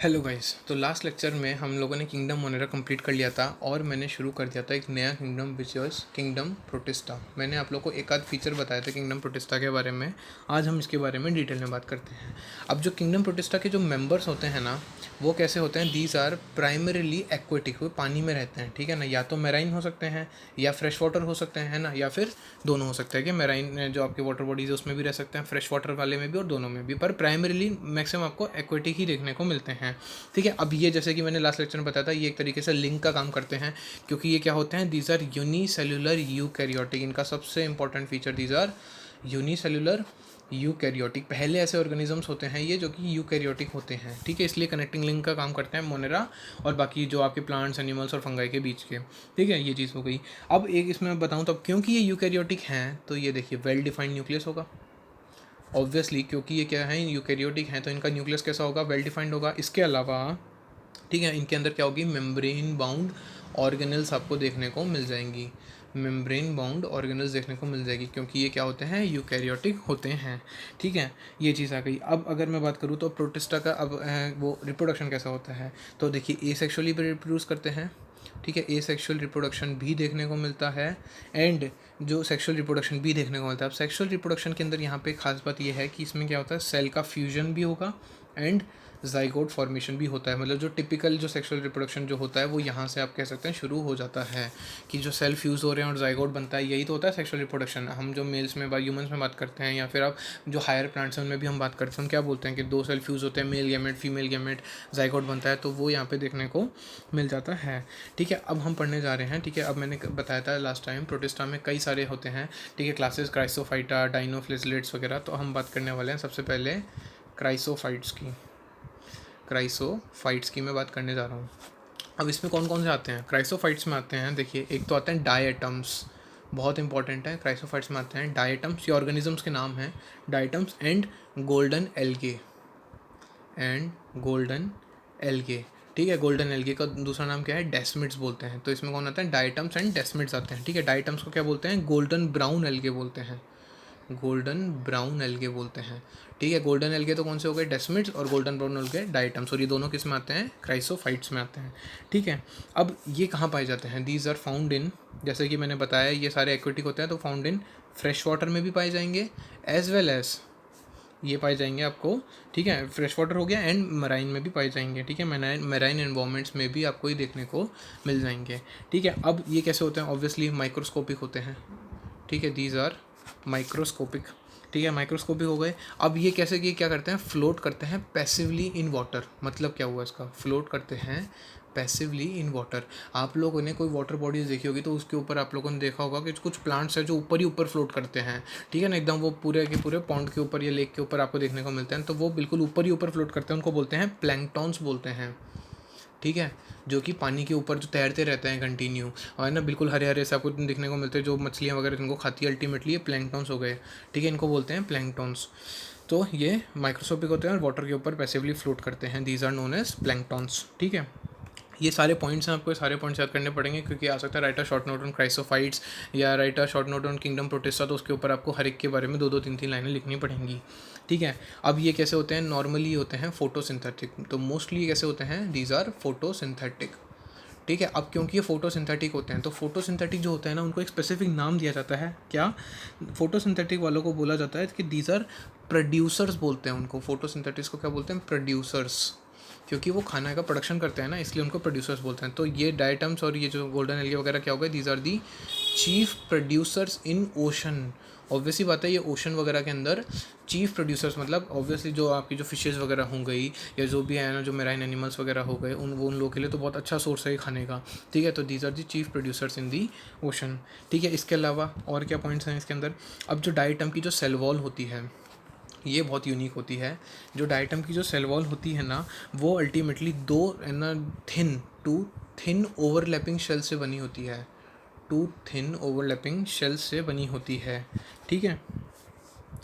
Hello guys. तो last lecture में हम लोगों ने किंगडम मोनेरा कंप्लीट कर लिया था और मैंने शुरू कर दिया था एक नया kingdom which was kingdom protista. मैंने आप लोग को एक आध फीचर बताया था किंगडम प्रोटिस्टा के बारे में। आज हम इसके बारे में डिटेल में बात करते हैं। अब जो किंगडम प्रोटिस्टा के जो मेंबर्स होते हैं ना, वो कैसे होते हैं? दीज आर प्राइमरीली एक्वेटिक, वो पानी में रहते हैं, ठीक है ना। या तो मेराइन हो सकते हैं या फ्रेश वाटर हो सकते हैं, है ना, या फिर दोनों हो सकते हैं कि मेराइन जो आपके वाटर बॉडीज है उसमें भी रह सकते हैं, फ्रेश वाटर वाले में भी और दोनों में भी, पर प्राइमरीली मैक्सिमम आपको एक्वेटिक ही देखने को मिलते हैं, ठीक है। अब ये जैसे कि मैंने लास्ट लेक्चर में बताया था, ये एक तरीके से लिंक का काम करते हैं, क्योंकि ये क्या होते हैं? These are unicellular eukaryotic. इनका सबसे important feature, these are unicellular eukaryotic. पहले ऐसे ऑर्गेनिजम्स होते हैं ये जो कि यूकैरियोटिक होते हैं, ठीक है। इसलिए कनेक्टिंग लिंक का काम करते हैं मोनेरा और बाकी जो आपके प्लांट्स, एनिमल्स और फंगाई के बीच के, ठीक है। ये चीज़ हो गई। अब एक इसमें मैं बताऊँ तो, अब क्योंकि ये यूकैरियोटिक हैं तो ये देखिए वेल डिफाइंड न्यूक्लियस होगा ऑब्वियसली, क्योंकि ये क्या है, यूकैरियोटिक हैं तो इनका न्यूक्लियस कैसा होगा? वेल डिफाइंड होगा। इसके अलावा, ठीक है, इनके अंदर क्या होगी? मेम्ब्रेन बाउंड ऑर्गेनल्स आपको देखने को मिल जाएंगी। मेम्ब्रेन बाउंड ऑर्गेनल्स देखने को मिल जाएगी, क्योंकि ये क्या होते हैं? यूकैरियोटिक होते हैं, ठीक है। ये चीज़ आ गई। अब अगर मैं बात करूँ तो प्रोटिस्टा का अब वो रिप्रोडक्शन कैसा होता है, तो देखिए एसेक्सुअली भी रिप्रोड्यूस करते हैं, ठीक है। एसेक्सुअल रिप्रोडक्शन भी देखने को मिलता है एंड जो सेक्सुअल रिप्रोडक्शन भी देखने को मिलता है। अब सेक्सुअल रिप्रोडक्शन के अंदर यहाँ पे खास बात ये है कि इसमें क्या होता है? सेल का फ्यूजन भी होगा एंड जाइगोट फॉर्मेशन भी होता है। मतलब जो टिपिकल जो सेक्सुअल रिप्रोडक्शन जो होता है वो यहाँ से आप कह सकते हैं शुरू हो जाता है, कि जो सेल फ्यूज़ हो रहे हैं और जाइगोट बनता है, यही तो होता है सेक्सुअल रिप्रोडक्शन। हम जो मेल्स में ह्यूमंस में बात करते हैं, या फिर आप जो हायर प्लांट्स हैं उनमें भी हम बात करते हैं, हम क्या बोलते हैं कि दो सेल फ्यूज़ होते हैं, male gamete female gamete, zygote बनता है, तो वो यहाँ पे देखने को मिल जाता है, ठीक है। अब हम पढ़ने जा रहे हैं, ठीक है। अब मैंने बताया था लास्ट टाइम प्रोटिस्टा में कई सारे होते हैं, ठीक है, क्लासेस, क्राइसोफाइटा, डाइनोफ्लेजिलेट्स वगैरह। तो हम बात करने वाले हैं सबसे पहले क्राइसोफाइट्स की। क्राइसोफाइट्स की मैं बात करने जा रहा हूँ। अब इसमें कौन कौन से आते हैं? क्राइसोफाइट्स में आते हैं, देखिए एक तो आते हैं डायटम्स, बहुत इंपॉर्टेंट है। क्राइसोफाइट्स में आते हैं डायटम्स, ये ऑर्गेनिजम्स के नाम हैं, diatoms and golden algae, and golden algae, ठीक है। गोल्डन एल्गे का दूसरा नाम क्या है? डेस्मिड्स बोलते हैं। तो इसमें कौन आता है? डायटम्स एंड डेस्मिड्स आते हैं, ठीक है। डायटम्स को क्या बोलते हैं? गोल्डन ब्राउन एल्गे बोलते हैं, गोल्डन ब्राउन एल्गे बोलते हैं, ठीक है। गोल्डन एल्गे तो कौन से हो गए? डेस्मिड्स, और गोल्डन ब्राउन एल्गे डाइटम्स, और ये दोनों किस में आते हैं? क्राइसोफाइट्स में आते हैं, ठीक है। अब ये कहाँ पाए जाते हैं? दीज आर फाउंड इन, जैसे कि मैंने बताया ये सारे एक्वेटिक होते हैं, तो फाउंड इन फ्रेश वाटर में भी पाए जाएंगे, एज वेल एज ये पाए जाएंगे आपको, ठीक है, फ्रेश वाटर हो गया, एंड मराइन में भी पाए जाएंगे, ठीक है। मराइन एनवायरमेंट्स में भी आपको ये देखने को मिल जाएंगे, ठीक है। अब ये कैसे होते हैं? ऑब्वियसली माइक्रोस्कोपिक होते हैं, ठीक है। दीज आर माइक्रोस्कोपिक, ठीक है, माइक्रोस्कोपिक हो गए। अब ये कैसे, कि क्या करते हैं? फ्लोट करते हैं पैसिवली इन वाटर। मतलब क्या हुआ इसका? फ्लोट करते हैं पैसिवली इन वाटर। आप लोगों ने कोई वाटर बॉडीज देखी होगी तो उसके ऊपर आप लोगों ने देखा होगा कि कुछ प्लांट्स हैं जो ऊपर ही ऊपर फ्लोट करते हैं, ठीक है ना, एकदम वो पूरे के पूरे पॉन्ड के ऊपर या लेक के ऊपर आपको देखने को मिलते हैं। तो वो बिल्कुल ऊपर ही ऊपर फ्लोट करते हैं, उनको बोलते हैं प्लैंकटॉन्स बोलते हैं, ठीक है। जो कि पानी के ऊपर जो तैरते रहते हैं कंटिन्यू, और ना बिल्कुल हरे हरे से आपको दिखने को मिलते हैं, जो मछलियाँ वगैरह जिनको खाती है अल्टीमेटली, ये प्लैंकटॉन्स हो गए, ठीक है। इनको बोलते हैं प्लैंकटॉन्स। तो ये माइक्रोस्कोपिक होते हैं और वाटर के ऊपर पैसिवली फ्लोट करते हैं, these are known as planktons, ठीक है। ये सारे पॉइंट्स हैं, आपको ये सारे पॉइंट्स याद करने पड़ेंगे, क्योंकि आ सकता है write a short note on chrysophytes या write a short note on kingdom protista, तो उसके ऊपर आपको हर एक के बारे में दो दो तीन तीन लाइनें लिखनी पड़ेंगी, ठीक है। अब ये कैसे होते हैं? नॉर्मली होते हैं फोटोसिंथेटिक, तो मोस्टली ये कैसे होते हैं? दीज आर फोटोसिंथेटिक, ठीक है। अब क्योंकि ये फोटोसिंथेटिक होते हैं, तो फोटोसिंथेटिक जो होते हैं ना, उनको एक स्पेसिफिक नाम दिया जाता है। क्या? फोटोसिंथेटिक वालों को बोला जाता है कि दीज आर प्रोड्यूसर्स बोलते हैं उनको। फोटोसिंथेटिक्स को क्या बोलते हैं? प्रोड्यूसर्स, क्योंकि वो खाना का प्रोडक्शन करते हैं ना, इसलिए उनको प्रोड्यूसर्स बोलते हैं। तो ये डायटम्स और ये जो गोल्डन एल्गे वगैरह क्या हो गए? These are the chief producers in ocean. Obviously बात है, ये ओशन वगैरह के अंदर चीफ प्रोड्यूसर्स, मतलब ऑब्वियसली जो आपकी जो फिशेज़ वगैरह हो गई या जो भी है ना, जो मेराइन एनिमल्स वगैरह हो गए, उन लोगों के लिए तो बहुत अच्छा सोर्स है खाने का, ठीक है। तो these are the chief producers in the ocean, ठीक है। इसके अलावा और क्या पॉइंट्स हैं इसके अंदर? अब जो डाइटम की जो सेल वॉल होती है, ये बहुत यूनिक होती है। जो डाइटम की जो सेल वॉल होती है ना, वो अल्टीमेटली दो है ना टू थिन ओवरलैपिंग शेल से बनी होती है, टू थिन ओवरलैपिंग शेल से बनी होती है, ठीक है।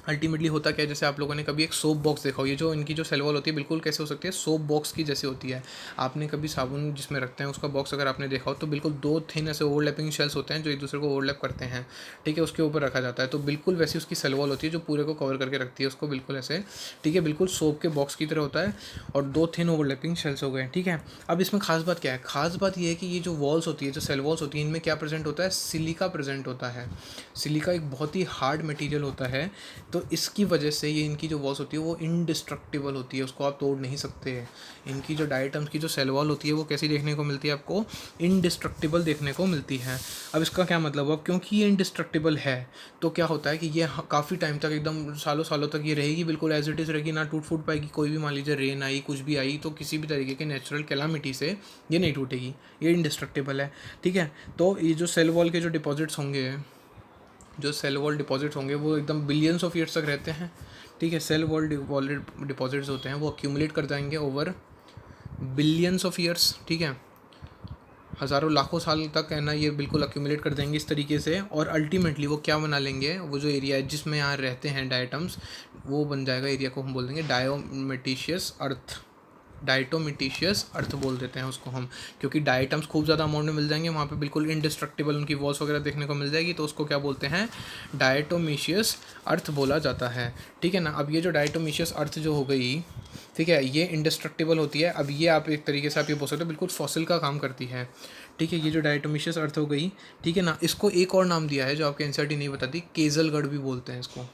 अल्टीमेटली होता क्या है, जैसे आप लोगों ने कभी एक सोप बॉक्स देखा हो, ये जो इनकी जो सेल वॉल होती है बिल्कुल कैसे हो सकती है, सोप बॉक्स की जैसी होती है। आपने कभी साबुन जिसमें रखते हैं उसका बॉक्स अगर आपने देखा हो तो बिल्कुल दो थिन ऐसे ओवरलैपिंग शेल्स होते हैं जो एक दूसरे को ओवरलैप करते हैं, ठीक है, उसके ऊपर रखा जाता है। तो बिल्कुल वैसी उसकी सेल वॉल होती है जो पूरे को कवर करके रखती है उसको, बिल्कुल ऐसे, ठीक है, बिल्कुल सोप के बॉक्स की तरह होता है, और दो थिन ओवरलैपिंग शेल्स हो गए, ठीक है। अब इसमें खास बात क्या है, खास बात ये है कि ये जो वॉल्स होती है, जो सेल वॉल्स होती है, इनमें क्या प्रेजेंट होता है, सिलिका प्रेजेंट होता है। सिलिका एक बहुत ही हार्ड मटेरियल होता है, तो इसकी वजह से ये इनकी जो वॉल्स होती है वो इनडिस्ट्रक्टिबल होती है, उसको आप तोड़ नहीं सकते हैं। इनकी जो डायटम्स की जो सेल वॉल होती है वो कैसी देखने को मिलती है आपको, इनडिस्ट्रक्टिबल देखने को मिलती है। अब इसका क्या मतलब, अब क्योंकि ये इनडिस्ट्रक्टिबल है तो क्या होता है कि ये काफ़ी टाइम तक, एकदम सालों सालों तक ये रहेगी, बिल्कुल एज इट इज़ रहेगी, ना टूट फूट पाएगी। कोई भी मान लीजिए रेन आई, कुछ भी आई, तो किसी भी तरीके के नेचुरल कैलामिटी से ये नहीं टूटेगी, ये इनडिस्ट्रक्टिबल है, ठीक है। तो ये जो सेल वॉल के जो डिपॉजिट्स होंगे, जो सेल वॉल डिपॉजिट्स होंगे वो एकदम बिलियंस ऑफ ईयर्स तक रहते हैं, ठीक है। सेल वॉल डिपॉजिट्स होते हैं वो अक्यूमुलेट कर जाएंगे ओवर बिलियंस ऑफ ईयर्स, ठीक है, हज़ारों लाखों साल तक है ना, ये बिल्कुल अक्यूमुलेट कर देंगे इस तरीके से, और अल्टीमेटली वो क्या बना लेंगे, वो जो एरिया है जिसमें यहाँ रहते हैं डायटम्स, वो बन जाएगा, एरिया को हम बोल देंगे डायोमेटिशियस अर्थ। डाइटोमिटिशियस अर्थ बोल देते हैं उसको हम, क्योंकि डाइटम्स खूब ज़्यादा अमाउंट में मिल जाएंगे वहाँ पे, बिल्कुल इंडिस्ट्रक्टिबल उनकी वॉल्स वगैरह देखने को मिल जाएगी, तो उसको क्या बोलते हैं, डाइटोमिशियस अर्थ बोला जाता है, ठीक है ना। अब ये जो डाइटोमिशियस अर्थ जो हो गई, ठीक है, ये इंडिस्ट्रक्टिबल होती है। अब ये आप एक तरीके से आप ये बोल सकते हो बिल्कुल फॉसिल का काम करती है, ठीक है। ये जो डाइटोमिशियस अर्थ हो गई, ठीक है ना, इसको एक और नाम दिया है जो आपके एनसीईआरटी नहीं बताती, केजलगढ़ भी बोलते हैं इसको,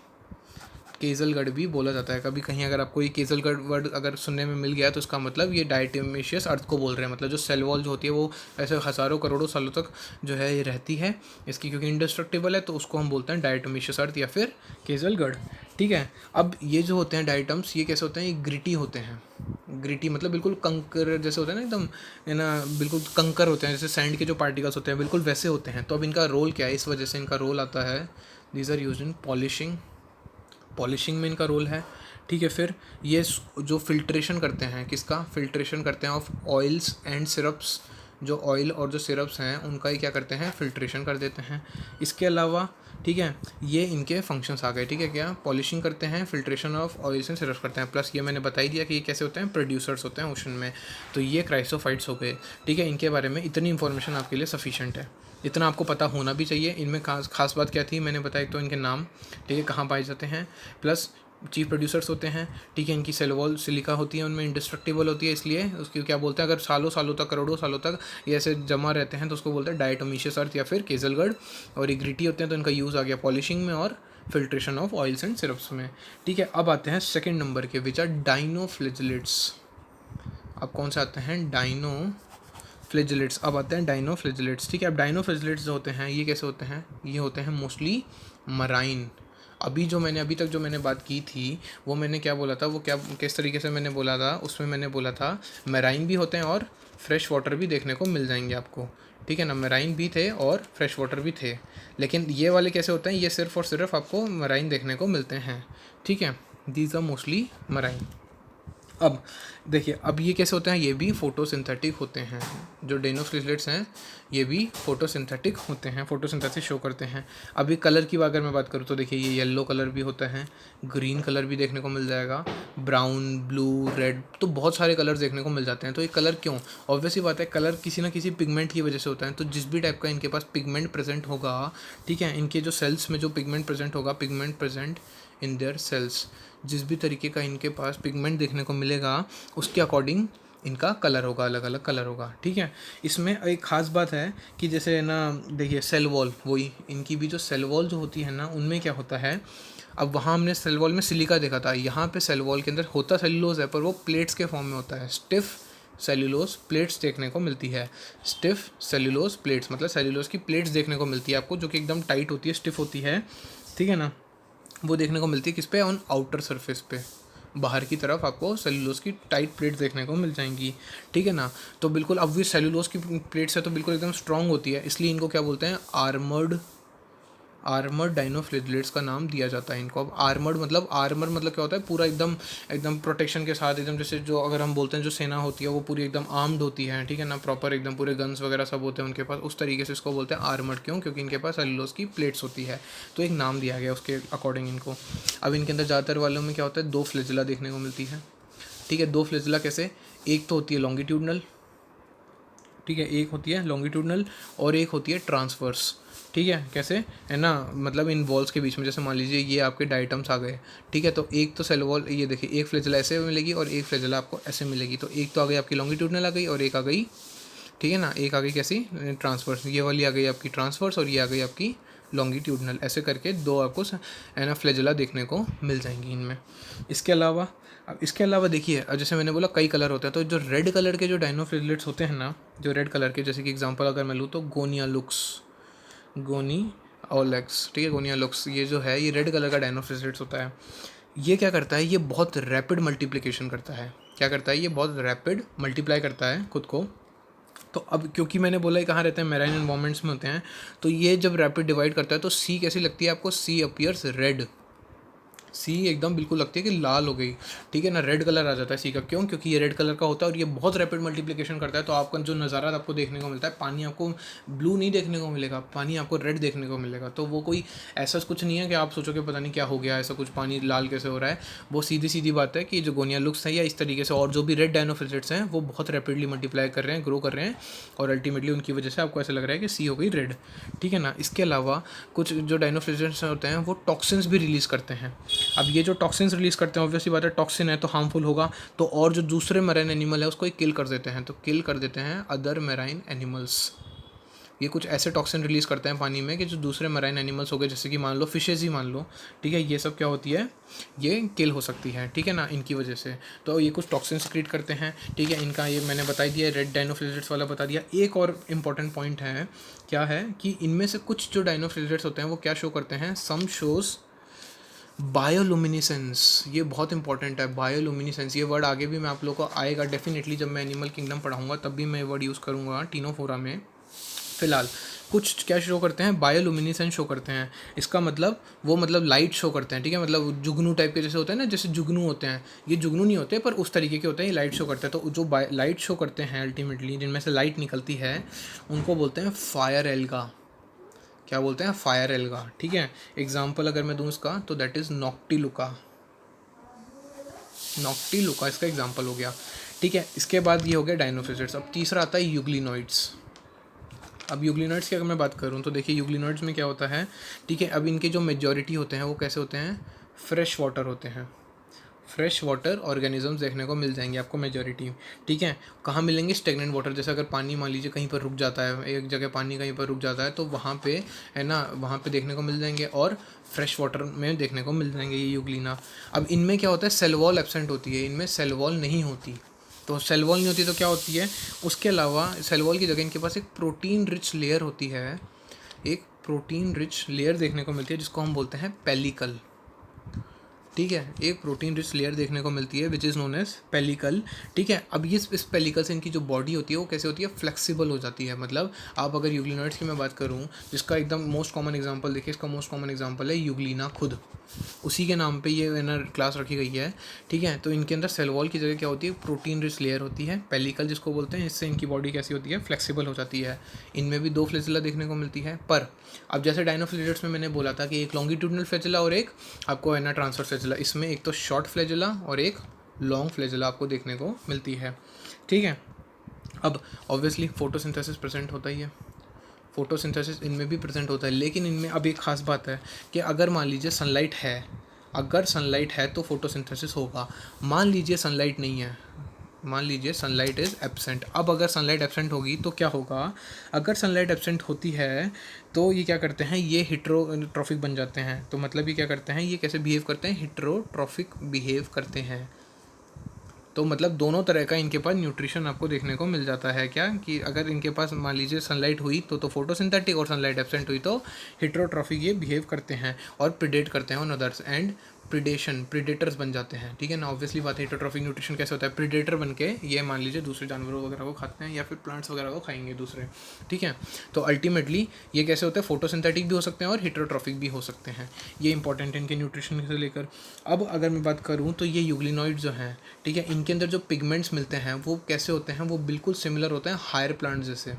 केजलगढ़ भी बोला जाता है। कभी कहीं अगर आपको ये केजलगढ़ वर्ड अगर सुनने में मिल गया तो इसका मतलब ये डायटोमिशियस अर्थ को बोल रहे हैं, मतलब जो सेल वॉल जो होती है वो ऐसे हज़ारों करोड़ों सालों तक जो है ये रहती है इसकी, क्योंकि इंडिस्ट्रक्टिबल है, तो उसको हम बोलते हैं डायटोमिशियस अर्थ या फिर केजलगढ़, ठीक है। अब ये जो होते हैं डाइटम्स, ये कैसे होते हैं, ये ग्रिटी होते हैं। ग्रिटी मतलब बिल्कुल कंकर जैसे होता है ना, एकदम है ना, बिल्कुल कंकर होते हैं, जैसे सैंड के जो पार्टिकल्स होते हैं बिल्कुल वैसे होते हैं। तो अब इनका रोल क्या है, इस वजह से इनका रोल आता है, these are use in polishing, polishing में इनका रोल है, ठीक है। फिर ये जो फिल्ट्रेशन करते हैं, किसका फिल्ट्रेशन करते हैं, ऑफ ऑयल्स एंड सिरप्स, जो ऑयल और जो सिरप्स हैं उनका ही क्या करते हैं, फिल्ट्रेशन कर देते हैं। इसके अलावा, ठीक है, ये इनके फंक्शंस आ गए, ठीक है, क्या पॉलिशिंग करते हैं, filtration of oils and syrups करते हैं, प्लस ये मैंने बता ही दिया कि ये कैसे होते हैं, प्रोड्यूसर्स होते हैं ओशन में। तो ये क्राइसोफाइट्स हो गए, ठीक है। इनके बारे में इतनी इन्फॉर्मेशन आपके लिए सफिशेंट है, इतना आपको पता होना भी चाहिए। इनमें खास बात क्या थी मैंने बताया, तो इनके नाम, ठीक है, कहाँ पाए जाते हैं, प्लस चीफ प्रोड्यूसर्स होते हैं, ठीक है। इनकी सेल वॉल सिलिका होती है, उनमें इंडिस्ट्रक्टिबल होती है, इसलिए उसकी क्या बोलते हैं, अगर सालों सालों तक, करोड़ों सालों तक ये ऐसे जमा रहते हैं तो उसको बोलते हैं डायटोमिशियस अर्थ या फिर केजलगढ़। और ये ग्रिटी होते हैं तो इनका यूज़ आ गया पॉलिशिंग में और filtration of oils and syrups में, ठीक है। अब आते हैं सेकेंड नंबर के, विच आर डाइनोफ्लेजिलेट्स। अब कौन से आते हैं, डाइनोफ्लेजिलेट्स। अब आते हैं डाइनोफ्लेजिलेट्स, ठीक है। अब डाइनोफ्लेजिलेट्स जो होते हैं ये कैसे होते हैं, ये होते हैं मोस्टली मराइन। अभी तक जो मैंने बात की थी वो मैंने क्या बोला था, वो क्या किस तरीके से मैंने बोला था, उसमें मैंने बोला था मैराइन भी होते हैं और फ्रेश वाटर भी देखने को मिल जाएंगे आपको, ठीक है ना। मैराइन भी थे और फ्रेश वाटर भी थे, लेकिन ये वाले कैसे होते हैं, ये सिर्फ और सिर्फ आपको मैराइन देखने को मिलते हैं, ठीक है। These are mostly marine. अब देखिए, अब ये कैसे होते हैं, ये भी फोटोसिंथेटिक होते हैं। जो डाइनोफ्लेजिलेट्स हैं ये भी फोटोसिंथेटिक होते हैं, फोटोसिंथेसिस शो करते हैं। अभी कलर की अगर मैं बात करूँ तो देखिए, ये येलो कलर भी होता है, ग्रीन कलर भी देखने को मिल जाएगा, ब्राउन, ब्लू, रेड, तो बहुत सारे कलर्स देखने को मिल जाते हैं। तो ये कलर क्यों, ऑब्वियसली बात है, कलर किसी ना किसी पिगमेंट की वजह से होता है। तो जिस भी टाइप का इनके पास पिगमेंट प्रेजेंट होगा, ठीक है, इनके जो सेल्स में जो पिगमेंट प्रेजेंट होगा, pigment present in their cells, जिस भी तरीके का इनके पास पिगमेंट देखने को मिलेगा उसके अकॉर्डिंग इनका कलर होगा, अलग अलग कलर होगा, ठीक है। इसमें एक ख़ास बात है कि जैसे ना देखिए, सेल वॉल, वही इनकी भी जो सेल वॉल जो होती है ना, उनमें क्या होता है, अब वहाँ हमने सेल वॉल में सिलिका देखा था, यहाँ पे सेल वॉल के अंदर होता सेलुलोज है, पर वो प्लेट्स के फॉर्म में होता है, स्टिफ सेल्यूलोज प्लेट्स देखने को मिलती है। स्टिफ सेल्यूलोज प्लेट्स मतलब सेल्यूलोज की प्लेट्स देखने को मिलती है आपको, जो कि एकदम टाइट होती है, स्टिफ होती है, ठीक है ना। वो देखने को मिलती है किस पे, ऑन आउटर सरफेस पे, बाहर की तरफ आपको सेलुलोज की टाइट प्लेट्स देखने को मिल जाएंगी, ठीक है ना। तो बिल्कुल अब ये सेलुलोज की प्लेट्स है तो बिल्कुल एकदम स्ट्रॉन्ग होती है, इसलिए इनको क्या बोलते हैं, आर्मर्ड आर्मर्ड डाइनोफ्लेजिलेट्स का नाम दिया जाता है इनको। अब आर्मर्ड मतलब, आर्मर मतलब क्या होता है, पूरा एकदम एकदम प्रोटेक्शन के साथ, एकदम जैसे जो अगर हम बोलते हैं जो सेना होती है वो पूरी एकदम आर्म्ड होती है, ठीक है ना, प्रॉपर एकदम पूरे गन्स वगैरह सब होते हैं उनके पास, उस तरीके से इसको बोलते हैं आर्मर्ड। क्यों? क्योंकि इनके पास सेलुलोज की प्लेट्स होती है, तो एक नाम दिया गया उसके अकॉर्डिंग इनको। अब इनके अंदर ज़्यादातर वालों में क्या होता है, 2 फ्लैजिला देखने को मिलती है, ठीक है। 2 फ्लैजिला कैसे, एक तो होती है लॉन्गिट्यूडनल, ठीक है, एक होती है लॉन्गिट्यूडनल और एक होती है ट्रांसवर्स, ठीक है। कैसे है ना, मतलब इन वॉल्स के बीच में, जैसे मान लीजिए ये आपके डाइटम्स आ गए, ठीक है, तो एक तो सेल वॉल, ये देखिए एक फ्लैजिला ऐसे मिलेगी और एक फ्लैजिला आपको ऐसे मिलेगी, तो एक तो आ गई आपकी लॉन्गिट्यूडनल आ गई और एक आ गई, ठीक है ना, एक आ गई कैसी, ट्रांसवर्स, ये वाली आ गई आपकी ट्रांसवर्स और ये आ गई आपकी लॉन्गिट्यूडनल, ऐसे करके 2 आपको है ना फ्लैजिला देखने को मिल जाएंगी इनमें। इसके अलावा, अब इसके अलावा देखिए, अब जैसे मैंने बोला कई कलर होते हैं, तो जो रेड कलर के जो डाइनोफ्लेजिलेट्स होते हैं ना, जो रेड कलर के, जैसे कि एग्जांपल अगर मैं लूँ तो गोनिया लुक्स, गोनी ओलेक्स, ठीक है, गोनिया लुक्स, ये जो है ये रेड कलर का डाइनोफ्लेजिलेट्स होता है। ये क्या करता है, ये बहुत रैपिड मल्टीप्लिकेशन करता है। क्या करता है, ये बहुत रैपिड मल्टीप्लाई करता है खुद को। तो अब क्योंकि मैंने बोला कहाँ रहते हैं, मैराइन एनवायरमेंट्स में होते हैं, तो ये जब रैपिड डिवाइड करता है तो सी कैसी लगती है आपको, सी अपीयर्स रेड, सी एकदम बिल्कुल लगती है कि लाल हो गई, ठीक है ना, रेड कलर आ जाता है सी का। क्यों? क्योंकि ये रेड कलर का होता है और ये बहुत रैपिड मल्टीप्लिकेशन करता है। तो आपका जो नज़ारा आपको देखने को मिलता है, पानी आपको ब्लू नहीं देखने को मिलेगा, पानी आपको रेड देखने को मिलेगा। तो वो कोई ऐसा कुछ नहीं है कि आप सोचो कि पता नहीं क्या हो गया, ऐसा कुछ पानी लाल कैसे हो रहा है। वो सीधी सीधी बात है कि जो गोनिया लुक्स है या इस तरीके से और जो भी रेड डाइनोफिलिट्स हैं वो बहुत रैपिडली मल्टीप्लाई कर रहे हैं, ग्रो कर रहे हैं, और अल्टीमेटली उनकी वजह से आपको ऐसा लग रहा है कि सी हो गई रेड, ठीक है ना। इसके अलावा कुछ जो डाइनोफिलिट्स होते हैं वो टॉक्सिन्स भी रिलीज़ करते हैं। अब ये जो टॉक्सिन्स रिलीज़ करते हैं, ऑब्वियसली बात है टॉक्सिन है तो हार्मफुल होगा, तो और जो दूसरे मैराइन एनिमल है उसको ही किल कर देते हैं, तो किल कर देते हैं अदर मैराइन एनिमल्स। ये कुछ ऐसे टॉक्सिन रिलीज़ करते हैं पानी में कि जो दूसरे मराइन एनिमल्स हो गए, जैसे कि मान लो फिशेज़ ही मान लो, ठीक है, ये सब क्या होती है, ये किल हो सकती है, ठीक है ना, इनकी वजह से। तो ये कुछ टॉक्सिन क्रिएट करते हैं, ठीक है। इनका ये मैंने बता दिया, रेड डाइनोफिलिट्स वाला बता दिया। एक और इम्पॉर्टेंट पॉइंट है, क्या है कि इनमें से कुछ जो डाइनोफिलिट्स होते हैं वो क्या शो करते हैं, सम शोज़ बायोलुमिनिसेंस। ये बहुत इंपॉर्टेंट है, बायोलुमिनिसेंस। ये वर्ड आगे भी मैं आप लोगों को आएगा डेफिनेटली, जब मैं एनिमल किंगडम पढ़ाऊंगा तब भी मैं वर्ड यूज़ करूँगा टीनोफोरा में। फ़िलहाल कुछ क्या शो करते हैं, बायोलुमिनिसेंस शो करते हैं। इसका मतलब वो मतलब लाइट शो करते हैं, ठीक है, मतलब जुगनू टाइप के जैसे होते हैं ना, जैसे जुगनू होते हैं, ये जुगनू नहीं होते पर उस तरीके के होते हैं, ये लाइट शो करते हैं। तो जो लाइट शो करते हैं अल्टीमेटली, जिनमें से लाइट निकलती है, उनको बोलते हैं फायर एल्गा। क्या बोलते हैं, फायर एल्गा, ठीक है। एग्जाम्पल अगर मैं दूँ उसका तो दैट इज़ नॉक्टिलुका, नॉक्टिलुका इसका एग्जाम्पल हो गया, ठीक है। इसके बाद ये हो गया डाइनोफिलिट्स। अब तीसरा आता है यूग्लिनॉइड्स। अब यूग्लिनॉइड्स की अगर मैं बात करूँ तो देखिए यूग्लिनॉइड्स में क्या होता है, ठीक है। अब इनके जो मेजॉरिटी होते हैं वो कैसे होते हैं, फ्रेश वाटर होते हैं, फ्रेश वाटर ऑर्गेनिजम्स देखने को मिल जाएंगे आपको मेजॉरिटी, ठीक है। कहाँ मिलेंगे, स्टेगनेंट वाटर, जैसे अगर पानी मान लीजिए कहीं पर रुक जाता है, एक जगह पानी कहीं पर रुक जाता है तो वहाँ पे है ना, वहाँ पे देखने को मिल जाएंगे, और फ्रेश वाटर में देखने को मिल जाएंगे ये यूग्लिना। अब इनमें क्या होता है, सेल वॉल एब्सेंट होती है, इनमें सेल वॉल नहीं होती। तो सेल वॉल नहीं होती तो क्या होती है, उसके अलावा सेल वॉल की जगह इनके पास एक प्रोटीन रिच लेयर होती है, एक प्रोटीन रिच लेयर देखने को मिलती है जिसको हम बोलते हैं पेलिकल, ठीक है। एक प्रोटीन रिच लेयर देखने को मिलती है which is known as pellicle, ठीक है। अब ये इस पेलिकल से इनकी जो बॉडी होती है वो कैसे होती है, फ्लेक्सिबल हो जाती है। मतलब आप अगर यूग्लिनॉइड्स की मैं बात करूँ, जिसका एकदम मोस्ट कॉमन एग्जांपल देखिए, इसका मोस्ट कॉमन एग्जांपल है यूग्लिना खुद, उसी के नाम पे ये ना क्लास रखी गई है, ठीक है। तो इनके अंदर सेल वॉल की जगह क्या होती है, प्रोटीन रिच लेयर होती है, पेलिकल जिसको बोलते हैं। इससे इनकी बॉडी कैसी होती है, फ्लेक्सिबल हो जाती है। इनमें भी 2 फ्लैजिला देखने को मिलती है। पर अब जैसे डाइनोफिलिट्स में मैंने बोला था कि एक लॉन्गिट्यूडनल फ्लैजिला और एक आपको है ना ट्रांसफर फ्लैजिला, इसमें एक तो शॉर्ट फ्लैजिला और एक लॉन्ग फ्लैजिला आपको देखने को मिलती है, ठीक है। अब ऑब्वियसली फोटोसिंथेसिस प्रेजेंट होता ही है, फोटोसिंथेसिस इनमें भी प्रेजेंट होता है, लेकिन इनमें अब एक खास बात है कि अगर मान लीजिए सनलाइट है, अगर सनलाइट है तो फोटोसिंथेसिस होगा। मान लीजिए सनलाइट नहीं है, मान लीजिए सनलाइट इज़ एब्सेंट। अब अगर सनलाइट एब्सेंट होगी तो क्या होगा, अगर सनलाइट एब्सेंट होती है तो ये क्या करते हैं, ये हिट्रोट्रॉफिक बन जाते हैं। तो मतलब ये क्या करते हैं, ये कैसे बिहेव करते हैं, हिट्रोट्रॉफिक बिहेव करते हैं। तो मतलब दोनों तरह का इनके पास न्यूट्रिशन आपको देखने को मिल जाता है। क्या कि अगर इनके पास मान लीजिए सनलाइट हुई तो फोटोसिंथेटिक, और सनलाइट एब्सेंट हुई तो हिट्रोट्रॉफिक ये बिहेव करते हैं और प्रिडेट करते हैं ऑन अदर्स। एंड प्रीडेटर्स बन जाते हैं, ठीक है ना। ऑब्वियसली बात है, हेटरोट्रॉफिक न्यूट्रिशन कैसे होता है, प्रीडेटर बन के ये मान लीजिए दूसरे जानवरों वगैरह को खाते हैं या फिर प्लांट्स वगैरह को खाएंगे दूसरे, ठीक है। तो अल्टीमेटली ये कैसे होता है, फोटोसिंथेटिक भी हो सकते हैं और हेटरोट्रॉफिक भी हो सकते हैं। ये इंपॉर्टेंट है इनके न्यूट्रिशन से लेकर। अब अगर मैं बात करूँ तो ये यूग्लिनॉइड जो हैं, ठीक है, इनके अंदर जो पिगमेंट्स मिलते हैं वो कैसे होते हैं, वो बिल्कुल सिमिलर होते हैं हायर प्लांट्स जैसे,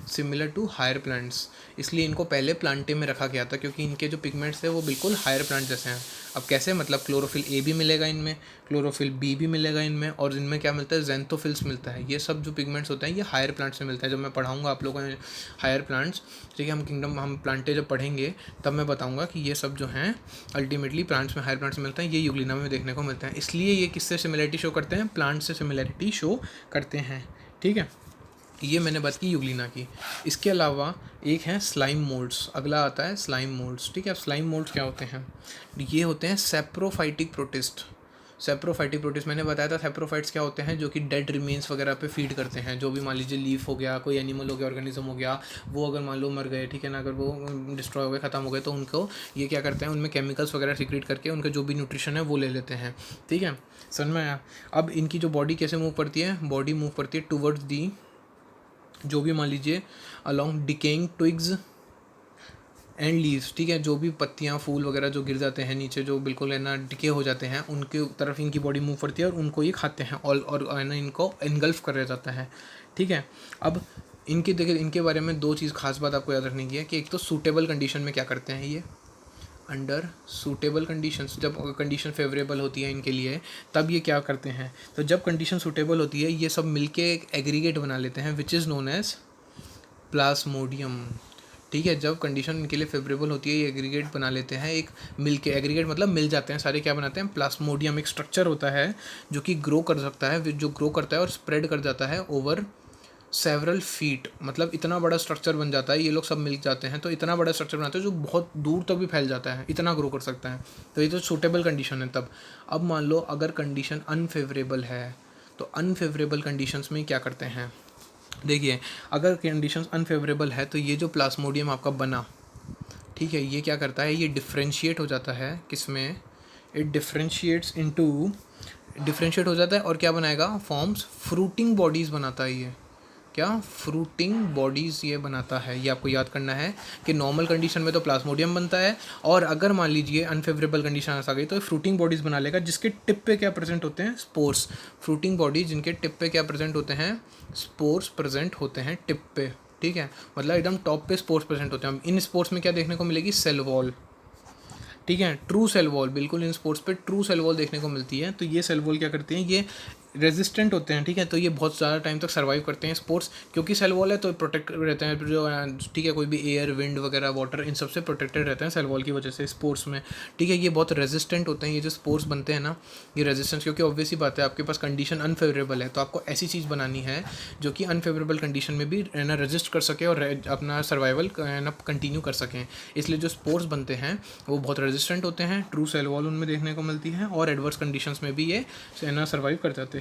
सिमिलर टू हायर प्लांट्स। इसलिए इनको पहले प्लांटे में रखा गया था क्योंकि इनके जो पिगमेंट्स थे वो बिल्कुल हायर प्लांट जैसे हैं। अब कैसे, मतलब क्लोरोफिल ए भी मिलेगा इनमें, क्लोरोफिल बी भी मिलेगा इनमें, और इनमें क्या मिलता है, जेंथोफिल्स मिलता है। ये सब जो पिगमेंट्स होते हैं ये हायर प्लांट्स से मिलता है। जब मैं पढ़ाऊँगा आप लोगों को हायर प्लांट्स, ठीक है, हम प्लांटे जब पढ़ेंगे तब मैं बताऊँगा कि ये सब जो हैं अल्टीमेटली प्लांट्स में, हायर प्लांट्स में मिलते हैं। ये यूग्लिना में देखने को मिलते हैं। इसलिए ये किससे सिमिलरिटी शो करते हैं, प्लांट से सिमिलरिटी शो करते हैं, ठीक है। ये मैंने बात की यूग्लिना की। इसके अलावा एक है स्लाइम मोल्ड्स, अगला आता है स्लाइम मोल्ड्स, ठीक है। अब स्लाइम मोल्ड्स क्या होते हैं, ये होते हैं सेप्रोफाइटिक प्रोटिस्ट। सेप्रोफाइटिक प्रोटिस्ट मैंने बताया था, सेप्रोफाइट्स क्या होते हैं, जो कि डेड रिमेन्स वगैरह पे फीड करते हैं। जो भी मान लीजिए लीफ हो गया, कोई एनिमल हो गया, ऑर्गेनिज्म हो गया, वो अगर मान लो मर गए, ठीक है ना, अगर वो डिस्ट्रॉय हो गए, ख़त्म हो गए, तो उनको ये क्या करते हैं, उनमें केमिकल्स वगैरह सीक्रेट करके उनका जो भी न्यूट्रिशन है वो ले लेते हैं, ठीक है, समझ में आया। अब इनकी जो बॉडी कैसे मूव करती है, बॉडी मूव करती है टूवर्ड्स दी, जो भी मान लीजिए along decaying twigs and leaves, ठीक है, जो भी पत्तियाँ फूल वगैरह जो गिर जाते हैं नीचे, जो बिल्कुल है ना डिके हो जाते हैं, उनके तरफ इनकी बॉडी मूव करती है और उनको ये खाते हैं, और है ना इनको इनगल्फ कर जाता है, ठीक है। अब इनके देखिए, इनके बारे में दो चीज़ खास बात आपको याद रखनी की है कि एक तो सूटेबल कंडीशन में क्या करते हैं ये, अंडर सूटेबल कंडीशंस, जब कंडीशन फेवरेबल होती है इनके लिए तब ये क्या करते हैं, तो जब कंडीशन सूटेबल होती है ये सब मिलके एक एग्रीगेट बना लेते हैं which is known as plasmodium, ठीक है। जब कंडीशन इनके लिए फेवरेबल होती है ये एग्रीगेट बना लेते हैं, एक मिल के, एग्रीगेट मतलब मिल जाते हैं सारे, क्या बनाते हैं, प्लाज्मोडियम। एक स्ट्रक्चर होता है जो कि ग्रो कर सकता है, जो ग्रो करता है और स्प्रेड कर जाता है ओवर सेवरल फीट, मतलब इतना बड़ा स्ट्रक्चर बन जाता है, ये लोग सब मिल जाते हैं तो इतना बड़ा स्ट्रक्चर बनाते हैं जो बहुत दूर तक भी फैल जाता है, इतना ग्रो कर सकता है। तो ये तो सूटेबल कंडीशन है तब। अब मान लो अगर कंडीशन अनफेवरेबल है, तो अनफेवरेबल कंडीशंस में क्या करते हैं, देखिए अगर कंडीशंस अनफेवरेबल है तो ये जो प्लाज्मोडियम आपका बना, ठीक है, ये क्या करता है, ये डिफ्रेंशिएट हो जाता है, किसमें, इट डिफ्रेंशिएट हो जाता है और क्या बनाएगा, फॉर्म्स फ्रूटिंग बॉडीज़ बनाता है ये, क्या, फ्रूटिंग बॉडीज़ ये बनाता है। ये आपको याद करना है कि नॉर्मल कंडीशन में तो प्लाज्मोडियम बनता है, और अगर मान लीजिए अनफेवरेबल कंडीशन आ गई तो ये फ्रूटिंग बॉडीज़ बना लेगा जिसके टिप पे क्या प्रेजेंट होते हैं, स्पोर्स। फ्रूटिंग बॉडीज जिनके टिप पे क्या प्रेजेंट होते हैं, स्पोर्स प्रेजेंट होते हैं टिप पे, ठीक है, मतलब एकदम टॉप पे स्पोर्स प्रेजेंट होते हैं। इन स्पोर्स में क्या देखने को मिलेगी, सेल वॉल, ठीक है, ट्रू सेल वॉल, बिल्कुल इन स्पोर्ट्स पे ट्रू सेल वॉल देखने को मिलती है। तो ये सेल वॉल क्या करते हैं, ये रेजिस्टेंट होते हैं, ठीक है, तो ये बहुत ज़्यादा टाइम तक सर्वाइव करते हैं स्पोर्ट्स, क्योंकि सेल वॉल है तो प्रोटेक्ट रहते हैं जो, ठीक है, कोई भी एयर, विंड वगैरह, वाटर, इन सबसे प्रोटेक्टेड रहते हैं सेल वॉल की वजह से स्पोर्ट्स में, ठीक है। ये बहुत रेजिस्टेंट होते हैं, ये जो स्पोर्ट्स बनते हैं ना, ये रेजिस्टेंस, क्योंकि ऑब्वियस ही बात है आपके पास कंडीशन अनफेवरेबल है तो आपको ऐसी चीज़ बनानी है जो कि अनफेवरेबल कंडीशन में भी ना रजिस्ट कर सके और अपना सर्वाइवल ना कंटिन्यू कर सकें। इसलिए जो स्पोर्ट्स बनते हैं वो बहुत रेजिस्टेंट होते हैं, ट्रू सेल वॉल उनमें देखने को मिलती है, और एडवर्स कंडीशंस में भी ये ना सर्वाइव कर जाते हैं।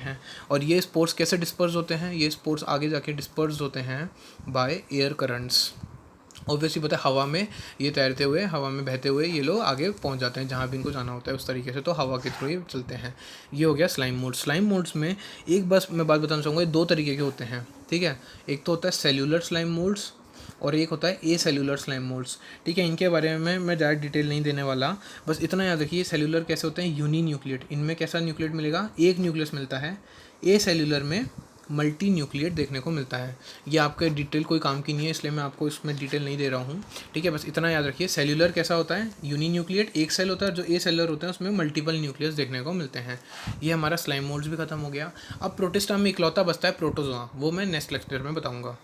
और ये स्पोर्ट्स कैसे डिस्पर्स होते हैं, ये स्पोर्ट्स आगे जाके डिस्पर्स होते हैं बाय एयर करंट्स। ऑब्वियसली पता है हवा में ये तैरते हुए, हवा में बहते हुए ये लोग आगे पहुंच जाते हैं जहाँ भी इनको जाना होता है उस तरीके से, तो हवा के थ्रू ये चलते हैं। ये हो गया स्लाइम मोड्स। स्लाइम मोड्स में एक बस मैं बात बताना चाहूँगा, दो तरीके के होते हैं, ठीक है। एक तो होता है सेल्यूलर स्लाइम मोड्स और एक होता है ए सेल्यूलर स्लाइम मोड्स, ठीक है। इनके बारे में मैं ज़्यादा डिटेल नहीं देने वाला, बस इतना याद रखिए सेल्यूलर कैसे होते हैं, यूनी न्यूक्लिएट, इनमें कैसा न्यूक्लिएट मिलेगा, एक न्यूक्लियस मिलता है। ए सेल्यूलर में मल्टी न्यूक्लिएट देखने को मिलता है। ये आपके डिटेल कोई काम की नहीं है इसलिए मैं आपको इसमें डिटेल नहीं दे रहा हूँ, ठीक है। बस इतना याद रखिए सेल्यूलर कैसा होता है, यूनी न्यूक्लिएट, एक सेल होता है, जो ए सेल्यूलर होता है उसमें मल्टीपल न्यूक्लियस देखने को मिलते हैं। ये हमारा स्लाइम मोड्स भी खत्म हो गया। अब प्रोटिस्टा में इकलौता बचता है प्रोटोजोआ, वो मैं नेक्स्ट लेक्चर में बताऊँगा।